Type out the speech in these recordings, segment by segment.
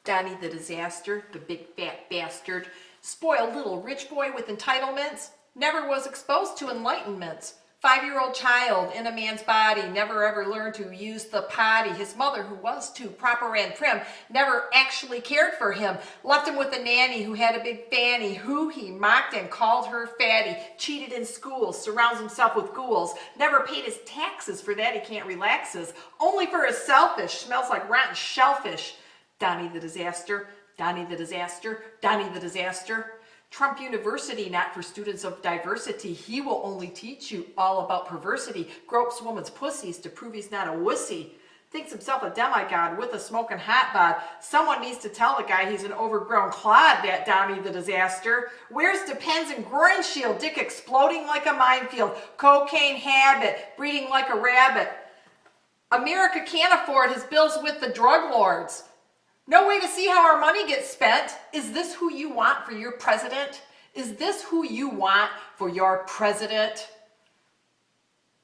Donny the Disaster, the big fat bastard, spoiled little rich boy with entitlements, never was exposed to enlightenments. 5-year-old child in a man's body, never ever learned to use the potty. His mother, who was too proper and prim, never actually cared for him. Left him with a nanny who had a big fanny, who he mocked and called her fatty. Cheated in school, surrounds himself with ghouls. Never paid his taxes, for that he can't relaxes. Only for his selfish, smells like rotten shellfish. Donny the Disaster, Donny the Disaster, Donny the Disaster. Trump University, not for students of diversity. He will only teach you all about perversity. Gropes woman's pussies to prove he's not a wussy. Thinks himself a demigod with a smoking hot bod. Someone needs to tell the guy he's an overgrown clod, that Donny the Disaster. Wears Depends and groin shield, dick exploding like a minefield. Cocaine habit, breeding like a rabbit. America can't afford his bills with the drug lords. No way to see how our money gets spent. Is this who you want for your president? Is this who you want for your president?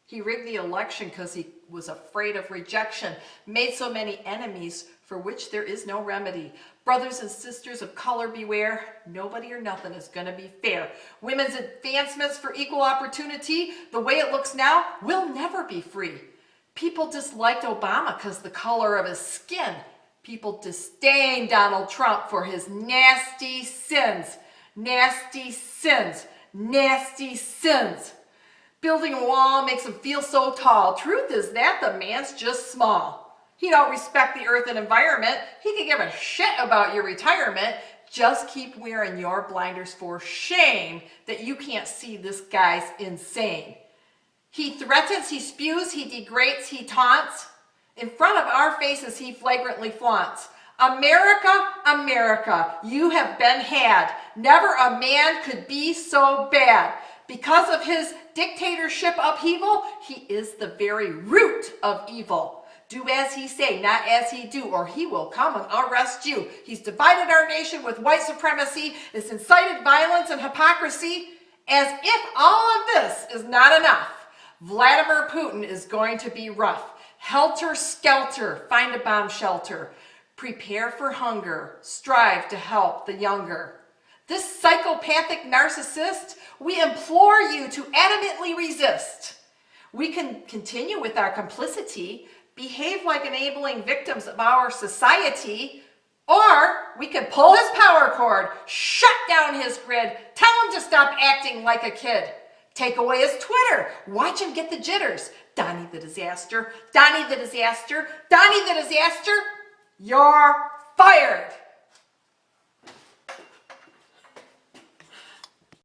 He rigged the election because he was afraid of rejection. Made so many enemies for which there is no remedy. Brothers and sisters of color beware. Nobody or nothing is going to be fair. Women's advancements for equal opportunity, the way it looks now, will never be free. People disliked Obama because the color of his skin. People disdain Donald Trump for his nasty sins. Nasty sins. Nasty sins. Building a wall makes him feel so tall. Truth is that the man's just small. He don't respect the earth and environment. He can give a shit about your retirement. Just keep wearing your blinders for shame that you can't see this guy's insane. He threatens, he spews, he degrades, he taunts. In front of our faces, he flagrantly flaunts. America, America, you have been had. Never a man could be so bad. Because of his dictatorship upheaval, he is the very root of evil. Do as he say, not as he do, or he will come and arrest you. He's divided our nation with white supremacy. It's incited violence and hypocrisy. As if all of this is not enough, Vladimir Putin is going to be rough. Helter skelter, find a bomb shelter. Prepare for hunger, strive to help the younger. This psychopathic narcissist, we implore you to adamantly resist. We can continue with our complicity, behave like enabling victims of our society, or we can pull his power cord, shut down his grid, tell him to stop acting like a kid. Take away his Twitter. Watch him get the jitters. Donny the Disaster, Donny the Disaster, Donny the Disaster, you're fired.